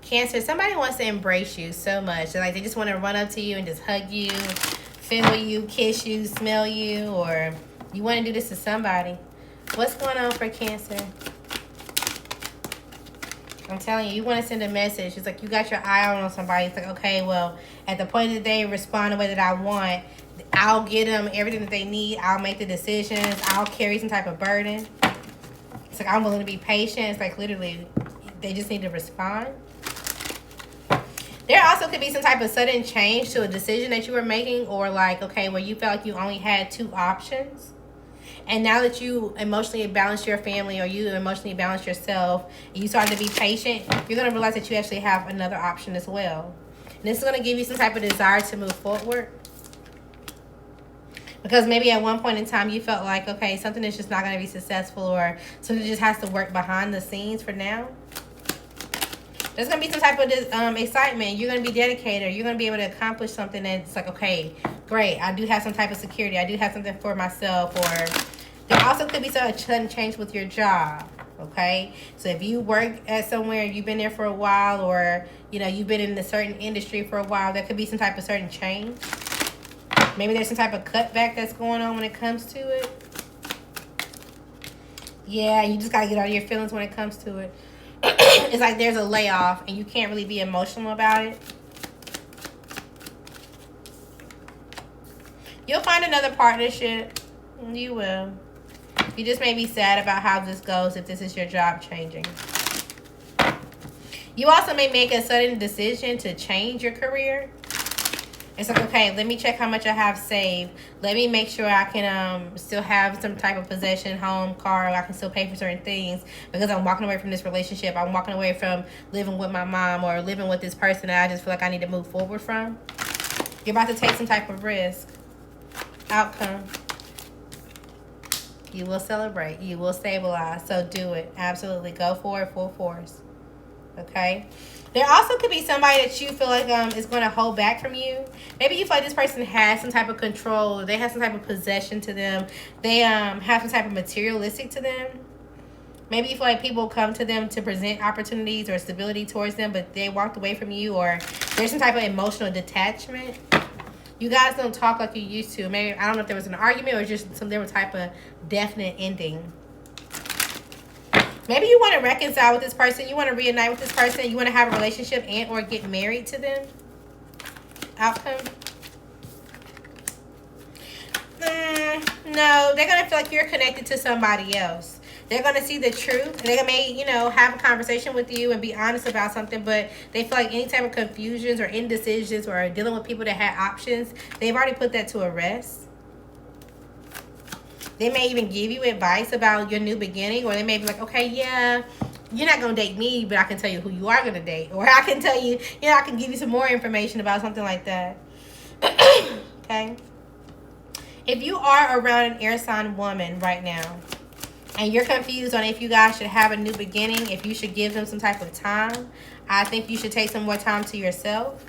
Cancer, somebody wants to embrace you so much. Like, they just want to run up to you and just hug you, feel you, kiss you, smell you, or you want to do this to somebody. What's going on for Cancer? I'm telling you, you want to send a message. It's like you got your eye on somebody. It's like, okay, well, at the point of the day, respond the way that I want. I'll get them everything that they need. I'll make the decisions. I'll carry some type of burden. It's like I'm willing to be patient. It's like literally, they just need to respond. There also could be some type of sudden change to a decision that you were making, or like, okay, where you felt like you only had 2 options. And now that you emotionally balance your family, or you emotionally balance yourself, and you start to be patient, you're going to realize that you actually have another option as well. And this is going to give you some type of desire to move forward. Because maybe at one point in time you felt like, okay, something is just not going to be successful, or something just has to work behind the scenes for now. There's going to be some type of excitement. You're going to be dedicated. You're going to be able to accomplish something that's like, okay, great. I do have some type of security. I do have something for myself. Or there also could be some sudden change with your job, okay? So if you work at somewhere, you've been there for a while, or, you know, you've been in a certain industry for a while, there could be some type of certain change. Maybe there's some type of cutback that's going on when it comes to it. Yeah, you just got to get out of your feelings when it comes to it. It's like there's a layoff and you can't really be emotional about it. You'll find another partnership. You will. You just may be sad about how this goes if this is your job changing. You also may make a sudden decision to change your career. It's like, okay, let me check how much I have saved. Let me make sure I can still have some type of possession, home, car. I can still pay for certain things because I'm walking away from this relationship. I'm walking away from living with my mom or living with this person that I just feel like I need to move forward from. You're about to take some type of risk. Outcome. You will celebrate. You will stabilize. So do it. Absolutely. Go for it full force. Okay? There also could be somebody that you feel like is going to hold back from you. Maybe you feel like this person has some type of control. They have some type of possession to them. They have some type of materialistic to them. Maybe you feel like people come to them to present opportunities or stability towards them, but they walked away from you, or there's some type of emotional detachment. You guys don't talk like you used to. Maybe, I don't know if there was an argument or just some different type of definite ending. Maybe you want to reconcile with this person. You want to reunite with this person. You want to have a relationship and or get married to them. Outcome. No, they're going to feel like you're connected to somebody else. They're going to see the truth. They may, you know, have a conversation with you and be honest about something, but they feel like any type of confusions or indecisions or dealing with people that had options, they've already put that to a rest. They may even give you advice about your new beginning, or they may be like, okay, yeah, you're not going to date me, but I can tell you who you are going to date. Or I can tell you, you know, I can give you some more information about something like that. Okay? If you are around an air sign woman right now, and you're confused on if you guys should have a new beginning, if you should give them some type of time, I think you should take some more time to yourself.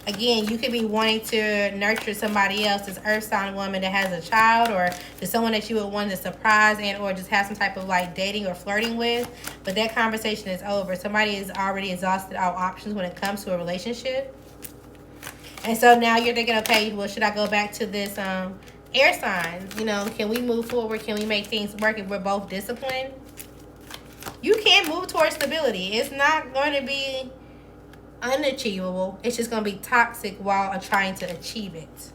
Again, you could be wanting to nurture somebody else, this earth sign woman that has a child, or to someone that you would want to surprise and or just have some type of like dating or flirting with. But that conversation is over. Somebody is already exhausted all options when it comes to a relationship. And so now you're thinking, okay, well, should I go back to this air sign? You know, can we move forward? Can we make things work if we're both disciplined? You can move towards stability. It's not going to be unachievable. It's just going to be toxic while trying to achieve it.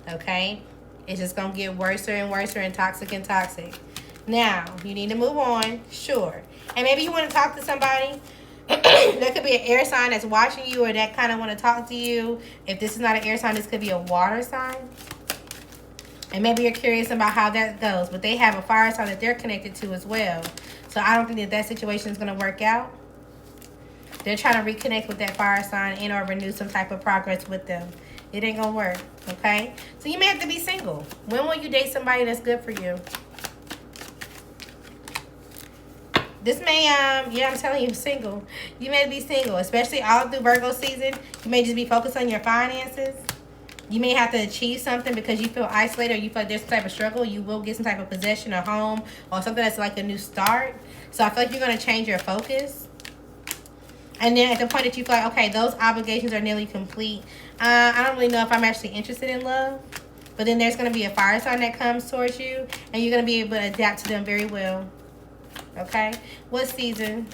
Okay? It's just going to get worse and worse and toxic and toxic. Now, you need to move on. Sure. And maybe you want to talk to somebody. There could be an air sign that's watching you or that kind of want to talk to you. If this is not an air sign, this could be a water sign. And maybe you're curious about how that goes. But they have a fire sign that they're connected to as well. So I don't think that that situation is going to work out. They're trying to reconnect with that fire sign and or renew some type of progress with them. It ain't going to work, okay? So you may have to be single. When will you date somebody that's good for you? This may, yeah, I'm telling you, single. You may be single, especially all through Virgo season. You may just be focused on your finances. You may have to achieve something because you feel isolated or you feel like there's some type of struggle. You will get some type of possession or home or something that's like a new start. So I feel like you're going to change your focus. And then at the point that you feel like, okay, those obligations are nearly complete, I don't really know if I'm actually interested in love. But then there's going to be a fire sign that comes towards you, and you're going to be able to adapt to them very well. Okay? What season?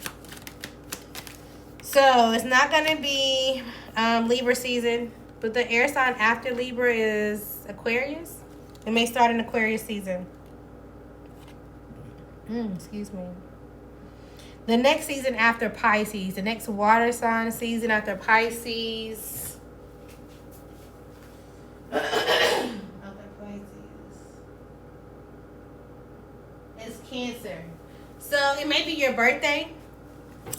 So it's not going to be Libra season, but the air sign after Libra is Aquarius. It may start in Aquarius season. Excuse me. The next season after Pisces, the next water sign season after Pisces. It's Cancer. So it may be your birthday.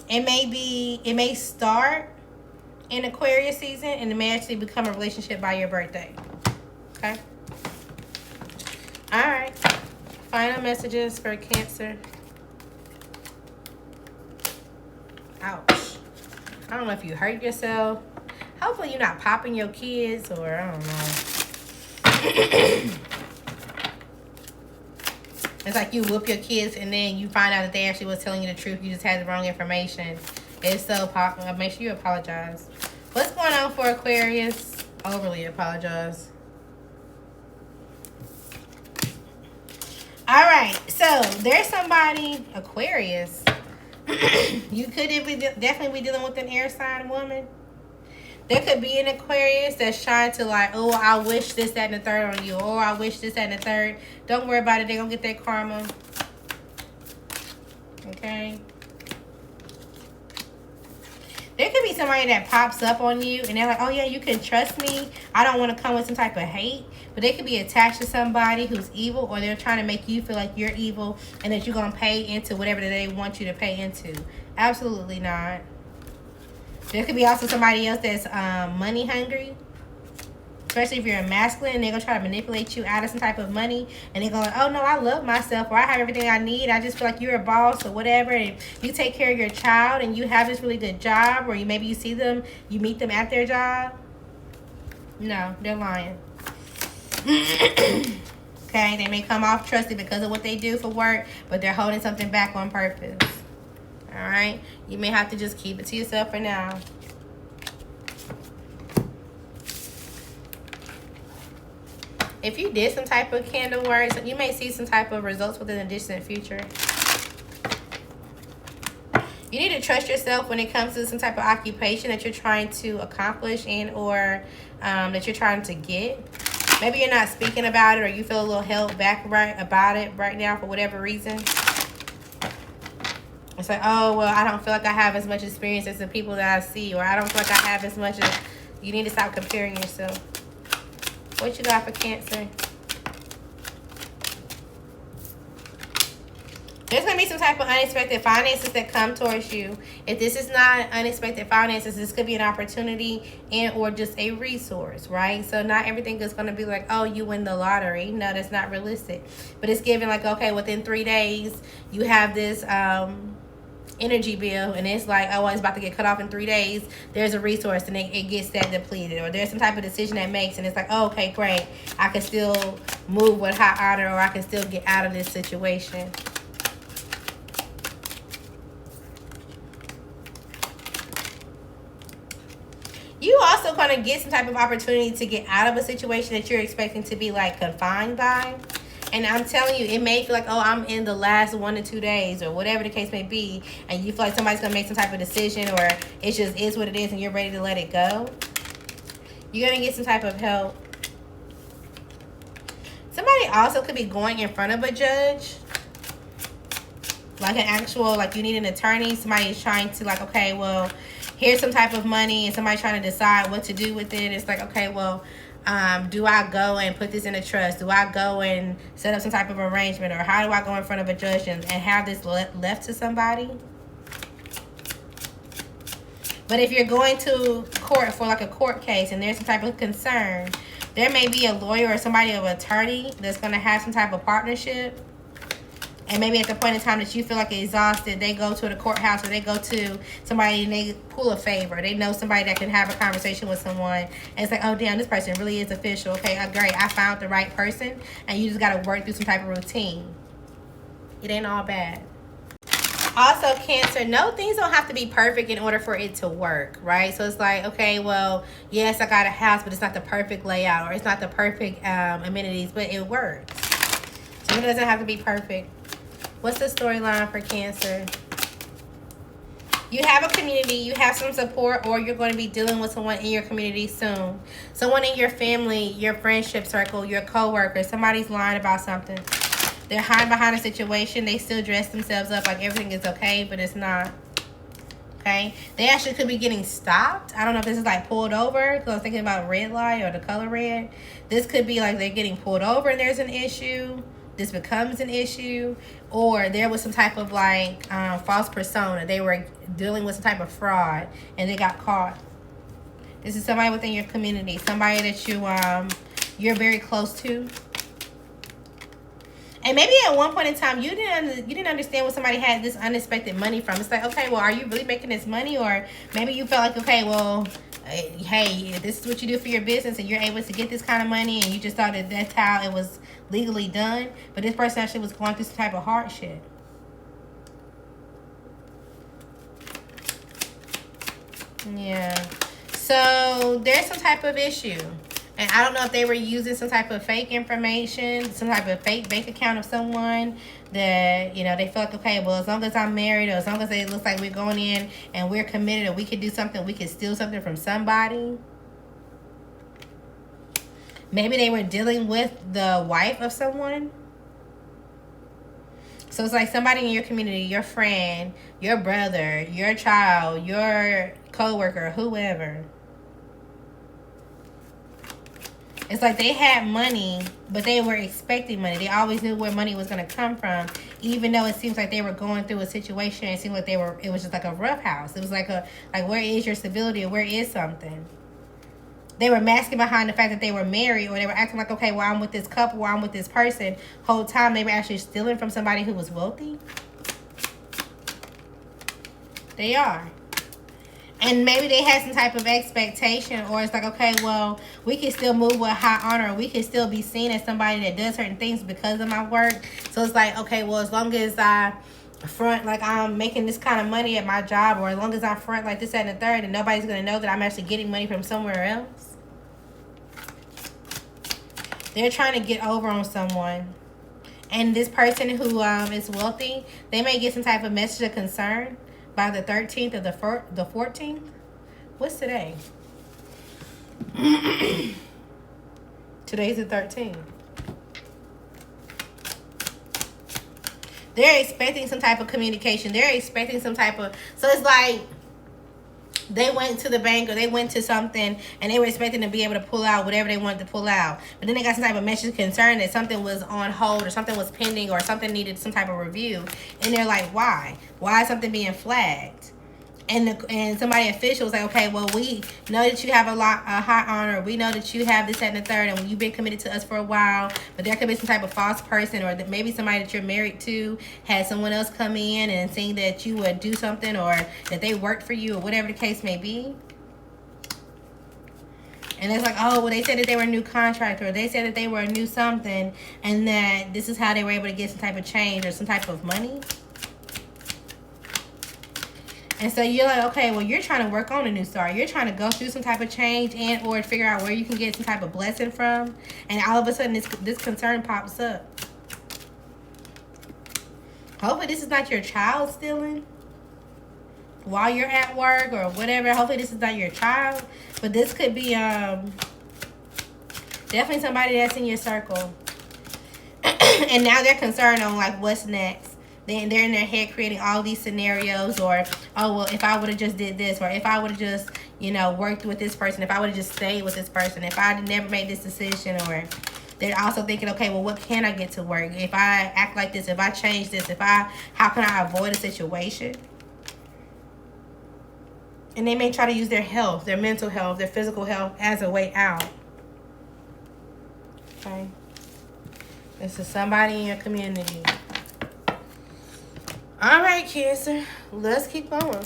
It may start in Aquarius season, and it may actually become a relationship by your birthday. Okay? Alright. Final messages for Cancer. Ouch. I don't know if you hurt yourself. Hopefully you're not popping your kids, or I don't know. It's like you whoop your kids and then you find out that they actually was telling you the truth. You just had the wrong information. It's so popular. Make sure you apologize. What's going on for Aquarius? Overly apologize. All right. So there's somebody, Aquarius. You could definitely be dealing with an air sign woman. There could be an Aquarius that's trying to like, oh, I wish this, that, and the third on you. Oh, I wish this, that, and the third. Don't worry about it. They're going to get their karma. Okay? There could be somebody that pops up on you and they're like, oh, yeah, you can trust me. I don't want to come with some type of hate. But they could be attached to somebody who's evil, or they're trying to make you feel like you're evil and that you're going to pay into whatever that they want you to pay into. Absolutely not. There could be also somebody else that's money hungry. Especially if you're a masculine, and they're going to try to manipulate you out of some type of money. And they're going, oh, no, I love myself, or I have everything I need. I just feel like you're a boss or whatever. And you take care of your child and you have this really good job, or maybe you see them, you meet them at their job. No, they're lying. Okay, they may come off trusted because of what they do for work, but they're holding something back on purpose. Alright, you may have to just keep it to yourself for now. If you did some type of candle work, you may see some type of results within the distant future. You need to trust yourself when it comes to some type of occupation that you're trying to accomplish and or that you're trying to get. Maybe you're not speaking about it, or you feel a little held back about it right now for whatever reason. It's like, oh, well, I don't feel like I have as much experience as the people that I see, or I don't feel like I have as much as... You need to stop comparing yourself. What you got for Cancer? There's going to be some type of unexpected finances that come towards you. If this is not unexpected finances, this could be an opportunity and or just a resource, right? So not everything is going to be like, oh, you win the lottery. No, that's not realistic. But it's given like, okay, within 3 days, you have this energy bill, and it's like, oh, it's about to get cut off in 3 days. There's a resource, and it gets that depleted. Or there's some type of decision that makes, and it's like, oh, okay, great. I can still move with high honor, or I can still get out of this situation. You also kind of get some type of opportunity to get out of a situation that you're expecting to be like confined by. And I'm telling you, it may feel like, oh, I'm in the last 1 to 2 days, or whatever the case may be, and you feel like somebody's going to make some type of decision, or it just is what it is and you're ready to let it go. You're going to get some type of help. Somebody also could be going in front of a judge. Like an actual, like you need an attorney. Somebody is trying to like, okay, well, here's some type of money, and somebody trying to decide what to do with it. It's like, okay, well, do I go and put this in a trust? Do I go and set up some type of arrangement? Or how do I go in front of a judge and have this left to somebody? But if you're going to court for like a court case and there's some type of concern, there may be a lawyer or somebody of attorney that's going to have some type of partnership. And maybe at the point in time that you feel like exhausted, they go to the courthouse, or they go to somebody and they pull a favor. They know somebody that can have a conversation with someone. And it's like, oh, damn, this person really is official. Okay, great. I found the right person. And you just got to work through some type of routine. It ain't all bad. Also, Cancer, no, things don't have to be perfect in order for it to work, right? So it's like, okay, well, yes, I got a house, but it's not the perfect layout, or it's not the perfect amenities, but it works. So it doesn't have to be perfect. What's the storyline for Cancer? You have a community, you have some support, or you're going to be dealing with someone in your community soon. Someone in your family, your friendship circle, your coworker, somebody's lying about something. They're hiding behind a situation. They still dress themselves up like everything is okay, but it's not. Okay? They actually could be getting stopped. I don't know if this is like pulled over, because I was thinking about red light or the color red. This could be like they're getting pulled over and there's an issue. This becomes an issue. Or there was some type of like false persona. They were dealing with some type of fraud and they got caught. This is somebody within your community. Somebody that you're very close to. And maybe at one point in time, you didn't understand what somebody had this unexpected money from. It's like, okay, well, are you really making this money? Or maybe you felt like, okay, well, hey, this is what you do for your business and you're able to get this kind of money and you just thought that that's how it was legally done. But this person actually was going through some type of hardship. Yeah. So there's some type of issue. And I don't know if they were using some type of fake information, some type of fake bank account of someone that, you know, they felt like, okay, well, as long as I'm married or as long as it looks like we're going in and we're committed or we could do something, we could steal something from somebody. Maybe they were dealing with the wife of someone. So it's like somebody in your community, your friend, your brother, your child, your coworker, whoever. It's like they had money, but they were expecting money. They always knew where money was going to come from, even though it seems like they were going through a situation. It seemed like it was just like a rough house. It was like where is your stability or where is something? They were masking behind the fact that they were married, or they were acting like, okay, well, I'm with this couple, or I'm with this person. Whole time they were actually stealing from somebody who was wealthy. They are. And maybe they had some type of expectation, or it's like, okay, well, we can still move with high honor. We can still be seen as somebody that does certain things because of my work. So it's like, okay, well, as long as I front like I'm making this kind of money at my job, or as long as I front like this, that, and the third, and nobody's going to know that I'm actually getting money from somewhere else. They're trying to get over on someone. And this person who is wealthy, they may get some type of message of concern by the 13th or the 14th. What's today? Today's the 13th. They're expecting some type of communication. They're expecting some type of... So it's like they went to the bank or they went to something and they were expecting to be able to pull out whatever they wanted to pull out. But then they got some type of message of concern that something was on hold or something was pending or something needed some type of review. And they're like, why? Why is something being flagged? And somebody official was like, okay, well, we know that you have a high honor. We know that you have this, that, and the third, and you've been committed to us for a while. But there could be some type of false person, or that maybe somebody that you're married to had someone else come in and saying that you would do something, or that they worked for you, or whatever the case may be. And it's like, oh, well, they said that they were a new contractor, or they said that they were a new something, and that this is how they were able to get some type of change or some type of money. And so you're like, okay, well, you're trying to work on a new start. You're trying to go through some type of change and or figure out where you can get some type of blessing from. And all of a sudden, this concern pops up. Hopefully, this is not your child stealing while you're at work or whatever. Hopefully, this is not your child. But this could be definitely somebody that's in your circle. And now they're concerned on, like, what's next. Then they're in their head creating all these scenarios, or, oh, well, if I would have just did this, or if I would have just, you know, worked with this person, if I would have just stayed with this person, if I never made this decision, or they're also thinking, okay, well, what can I get to work? If I act like this, if I change this, how can I avoid a situation? And they may try to use their health, their mental health, their physical health as a way out. Okay. This is somebody in your community. All right, Cancer. Let's keep going.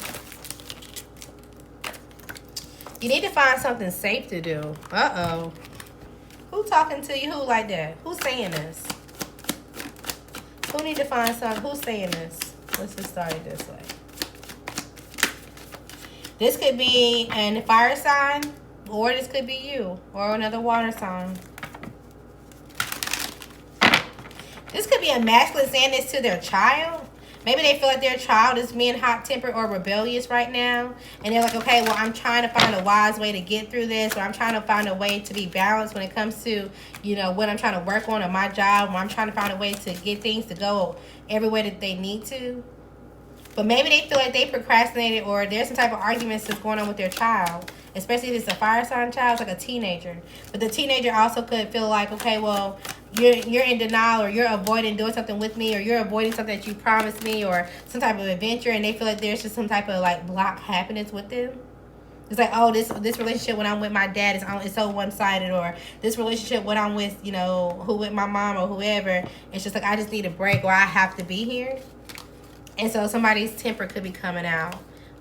You need to find something safe to do. Uh-oh. Who talking to you? Who like that? Who's saying this? Who need to find something? Who's saying this? Let's just start it this way. This could be a fire sign, or this could be you, or another water sign. This could be a masculine saying this to their child. Maybe they feel like their child is being hot-tempered or rebellious right now. And they're like, okay, well, I'm trying to find a wise way to get through this. Or I'm trying to find a way to be balanced when it comes to, you know, what I'm trying to work on my job. Or I'm trying to find a way to get things to go every way that they need to. But maybe they feel like they procrastinated, or there's some type of arguments that's going on with their child. Especially if it's a fire sign child, it's like a teenager. But the teenager also could feel like, okay, well, you're in denial, or you're avoiding doing something with me, or you're avoiding something that you promised me, or some type of adventure, and they feel like there's just some type of like block happiness with them. It's like, oh, this relationship when I'm with my dad is so one-sided, or this relationship when I'm with, you know, with my mom or whoever, it's just like I just need a break, or I have to be here. And so somebody's temper could be coming out.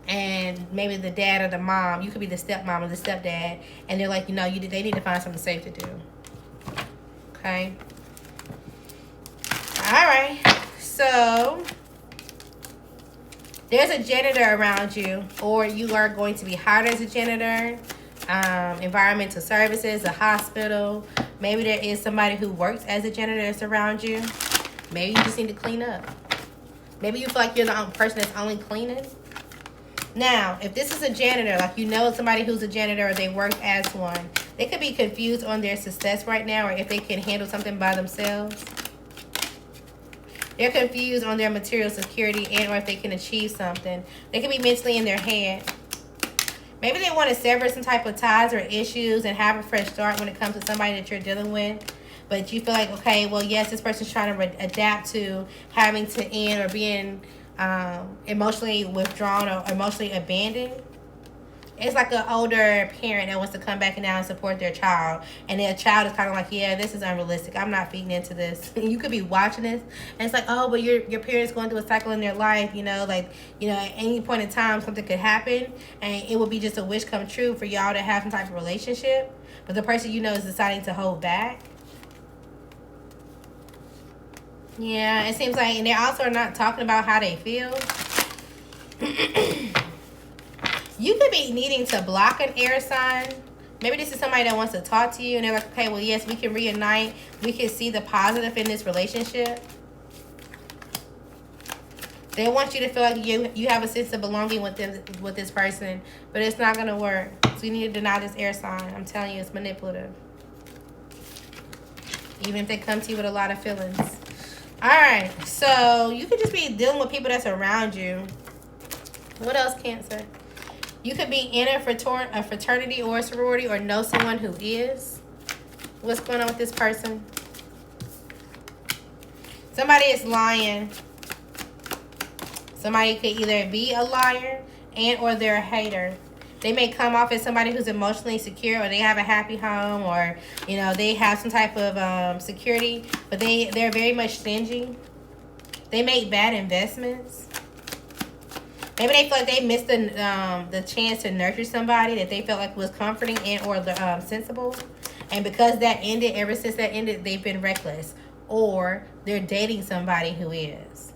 And maybe the dad or the mom, you could be the stepmom or the stepdad, and they're like, you know, they need to find something safe to do. Okay. All right. So there's a janitor around you, or you are going to be hired as a janitor. Environmental services, a hospital. Maybe there is somebody who works as a janitor that's around you. Maybe you just need to clean up. Maybe you feel like you're the only person that's only cleaning. Now, if this is a janitor, like you know somebody who's a janitor or they work as one, they could be confused on their success right now, or if they can handle something by themselves. They're confused on their material security and or if they can achieve something. They could be mentally in their head. Maybe they want to sever some type of ties or issues and have a fresh start when it comes to somebody that you're dealing with. But you feel like, okay, well, yes, this person's trying to adapt to having to end or being emotionally withdrawn or emotionally abandoned. It's like an older parent that wants to come back and now and support their child. And their child is kind of like, yeah, this is unrealistic. I'm not feeding into this. You could be watching this. And it's like, oh, but your parents going through a cycle in their life. You know, like, you know, at any point in time, something could happen. And it would be just a wish come true for y'all to have some type of relationship. But the person you know is deciding to hold back. Yeah, it seems like, and they also are not talking about how they feel. You could be needing to block an air sign. Maybe this is somebody that wants to talk to you, and they're like, okay, well, yes, we can reunite. We can see the positive in this relationship. They want you to feel like you have a sense of belonging with them, with this person, but it's not going to work. So you need to deny this air sign. I'm telling you, it's manipulative. Even if they come to you with a lot of feelings. All right, so you could just be dealing with people that's around you. What else, Cancer? You could be in a fraternity or a sorority or know someone who is. What's going on with this person? Somebody is lying. Somebody could either be a liar and or they're a hater. They may come off as somebody who's emotionally secure, or they have a happy home, or, you know, they have some type of security, but they're very much stingy. They make bad investments. Maybe they feel like they missed the chance to nurture somebody that they felt like was comforting and or sensible. And because that ended, ever since that ended, they've been reckless. Or they're dating somebody who is.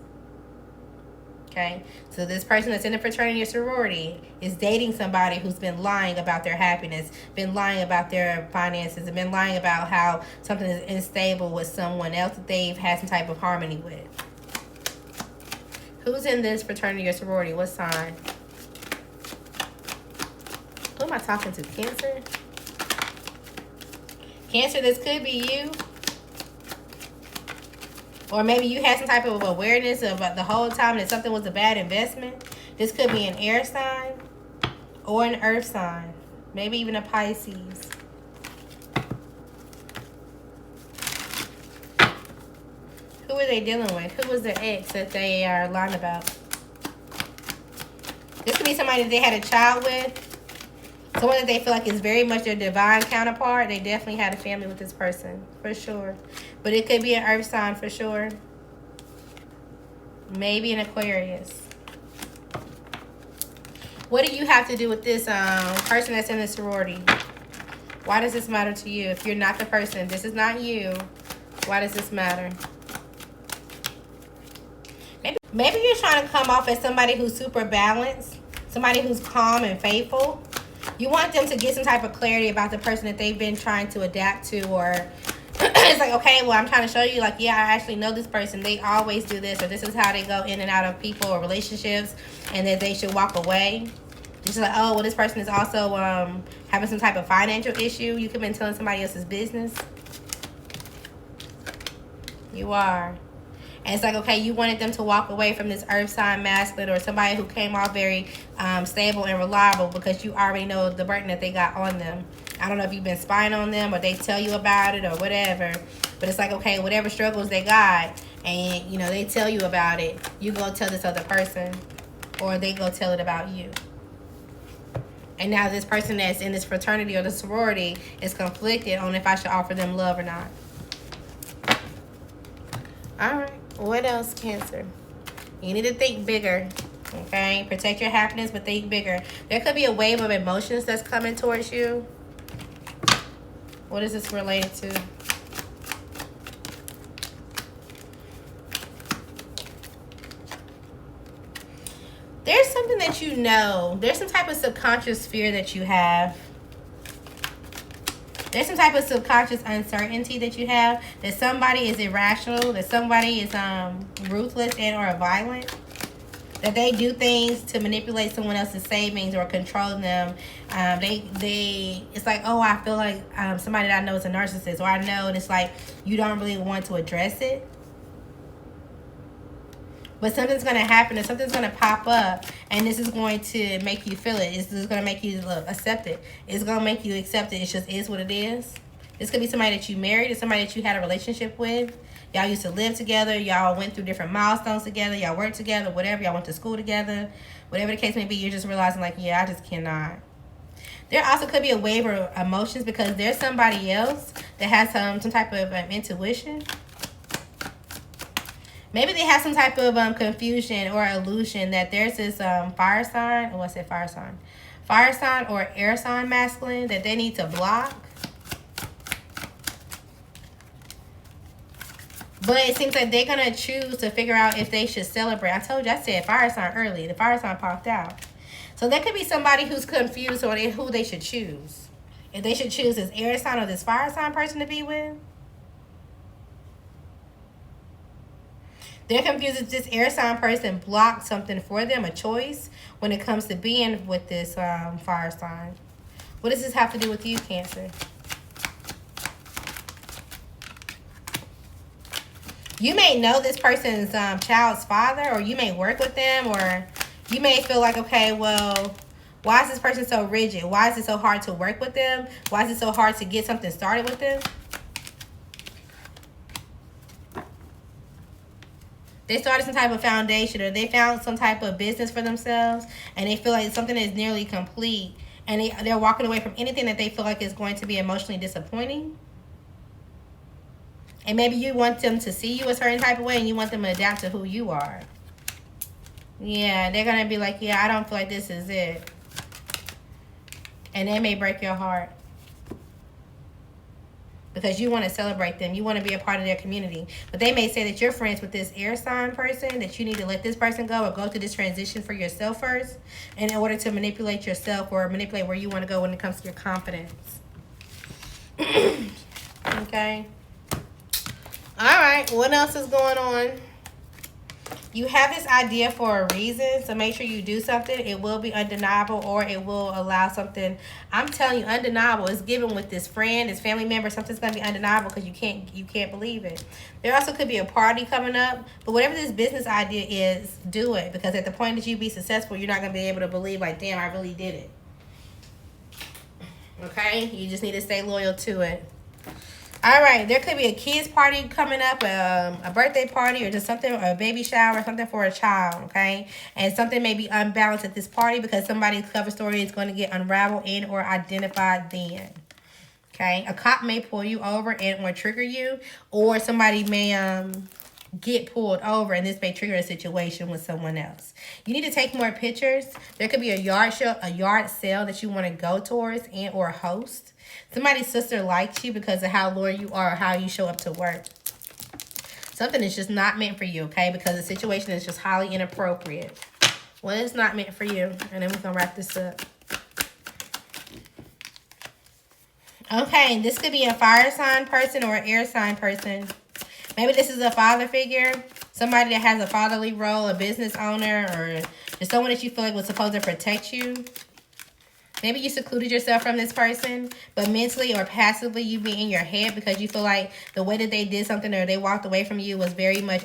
Okay, so this person that's in a fraternity or sorority is dating somebody who's been lying about their happiness, been lying about their finances, and been lying about how something is unstable with someone else that they've had some type of harmony with. Who's in this fraternity or sorority? What sign? Who am I talking to? Cancer? Cancer, this could be you. Or maybe you had some type of awareness of the whole time that something was a bad investment. This could be an air sign or an earth sign. Maybe even a Pisces. Who are they dealing with? Who was their ex that they are lying about? This could be somebody that they had a child with. Someone that they feel like is very much their divine counterpart. They definitely had a family with this person, for sure. But it could be an earth sign, for sure. Maybe an Aquarius. What do you have to do with this person that's in the sorority? Why does this matter to you? If you're not the person, this is not you. Why does this matter? Maybe you're trying to come off as somebody who's super balanced, somebody who's calm and faithful. You want them to get some type of clarity about the person that they've been trying to adapt to, or it's like, okay, well, I'm trying to show you, like, yeah, I actually know this person. They always do this, or this is how they go in and out of people or relationships, and that they should walk away. Just like, oh, well, this person is also having some type of financial issue. You could have been telling somebody else's business. You are. And it's like, okay, you wanted them to walk away from this earth sign masculine or somebody who came off very stable and reliable, because you already know the burden that they got on them. I don't know if you've been spying on them or they tell you about it or whatever. But it's like, okay, whatever struggles they got and, you know, they tell you about it, you go tell this other person or they go tell it about you. And now this person that's in this fraternity or the sorority is conflicted on if I should offer them love or not. All right. What else, Cancer? You need to think bigger, okay? Protect your happiness, but think bigger. There could be a wave of emotions that's coming towards you. What is this related to? There's something that you know. There's some type of subconscious fear that you have. There's some type of subconscious uncertainty that you have, that somebody is irrational, that somebody is ruthless and or violent, that they do things to manipulate someone else's savings or control them. It's like, oh, I feel like somebody that I know is a narcissist, or I know, and it's like you don't really want to address it. But something's going to happen and something's going to pop up, and this is going to make you feel it. This is going to make you accept it. It's going to make you accept it. It just is what it is. This could be somebody that you married, or somebody that you had a relationship with. Y'all used to live together. Y'all went through different milestones together. Y'all worked together, whatever. Y'all went to school together. Whatever the case may be, you're just realizing, like, yeah, I just cannot. There also could be a wave of emotions because there's somebody else that has some type of intuition. Maybe they have some type of confusion or illusion that there's this fire sign. Oh, I said fire sign. Fire sign or air sign masculine that they need to block. But it seems like they're going to choose to figure out if they should celebrate. I told you, I said fire sign early. The fire sign popped out. So there could be somebody who's confused on who they should choose. If they should choose this air sign or this fire sign person to be with. They're confused if this air sign person blocked something for them, a choice, when it comes to being with this fire sign. What does this have to do with you, Cancer? You may know this person's child's father, or you may work with them, or you may feel like, okay, well, why is this person so rigid? Why is it so hard to work with them? Why is it so hard to get something started with them? They started some type of foundation, or they found some type of business for themselves, and they feel like something is nearly complete, and they're walking away from anything that they feel like is going to be emotionally disappointing. And maybe you want them to see you a certain type of way, and you want them to adapt to who you are. Yeah, they're going to be like, yeah, I don't feel like this is it. And they may break your heart. Because you want to celebrate them. You want to be a part of their community. But they may say that you're friends with this air sign person, that you need to let this person go or go through this transition for yourself first in order to manipulate yourself or manipulate where you want to go when it comes to your confidence. Okay. All right. What else is going on? You have this idea for a reason, so make sure you do something. It will be undeniable, or it will allow something. I'm telling you, undeniable is given with this friend, this family member. Something's going to be undeniable because you can't believe it. There also could be a party coming up, but whatever this business idea is, do it, because at the point that you be successful, you're not going to be able to believe, like, damn, I really did it. Okay? You just need to stay loyal to it. All right, there could be a kid's party coming up, a birthday party, or just something, or a baby shower, or something for a child, okay? And something may be unbalanced at this party because somebody's cover story is going to get unraveled and or identified then, okay? A cop may pull you over and or trigger you, or somebody may get pulled over, and this may trigger a situation with someone else. You need to take more pictures. There could be a yard sale that you want to go towards and or host. Somebody's sister likes you because of how loyal you are or how you show up to work. Something is just not meant for you, okay? Because the situation is just highly inappropriate. Well, it's not meant for you. And then we're going to wrap this up. Okay, this could be a fire sign person or an air sign person. Maybe this is a father figure. Somebody that has a fatherly role, a business owner, or just someone that you feel like was supposed to protect you. Maybe you secluded yourself from this person, but mentally or passively you be in your head because you feel like the way that they did something or they walked away from you was very much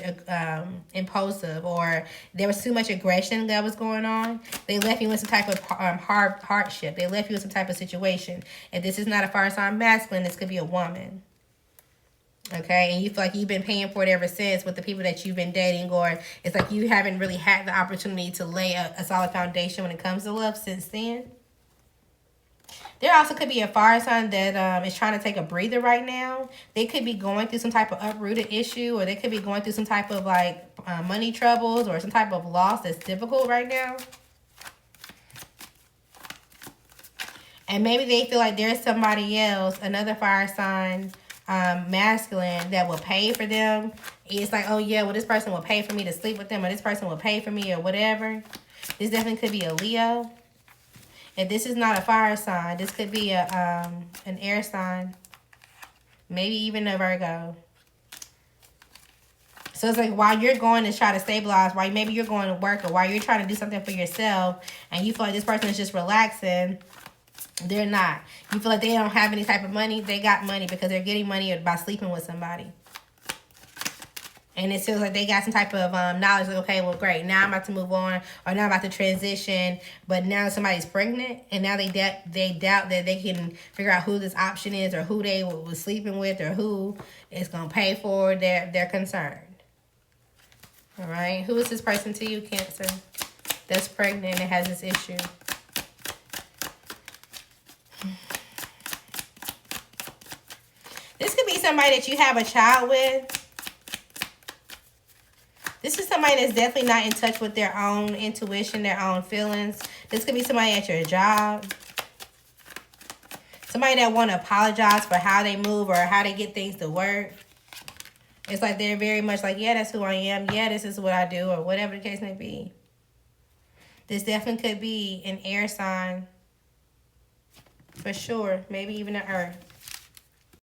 impulsive, or there was too much aggression that was going on. They left you in some type of hardship. They left you in some type of situation. If this is not a fire sign masculine, this could be a woman. Okay, and you feel like you've been paying for it ever since with the people that you've been dating, or it's like you haven't really had the opportunity to lay a solid foundation when it comes to love since then. There also could be a fire sign that is trying to take a breather right now. They could be going through some type of uprooted issue, or they could be going through some type of like money troubles or some type of loss that's difficult right now. And maybe they feel like there's somebody else, another fire sign, masculine, that will pay for them. It's like, oh yeah, well this person will pay for me to sleep with them, or this person will pay for me, or whatever. This definitely could be a Leo. If this is not a fire sign, this could be a an air sign. Maybe even a Virgo. So it's like while you're going to try to stabilize, while maybe you're going to work, or while you're trying to do something for yourself, and you feel like this person is just relaxing, they're not. You feel like they don't have any type of money. They got money because they're getting money by sleeping with somebody. And it feels like they got some type of knowledge, like, okay, well, great, now I'm about to move on, or now I'm about to transition, but now somebody's pregnant, and now they doubt that they can figure out who this option is, or who they was sleeping with, or who is going to pay for their concern. All right, who is this person to you, Cancer, that's pregnant and has this issue? This could be somebody that you have a child with. This is somebody that's definitely not in touch with their own intuition, their own feelings. This could be somebody at your job. Somebody that want to apologize for how they move or how they get things to work. It's like they're very much like, yeah, that's who I am. Yeah, this is what I do, or whatever the case may be. This definitely could be an air sign. For sure. Maybe even an earth.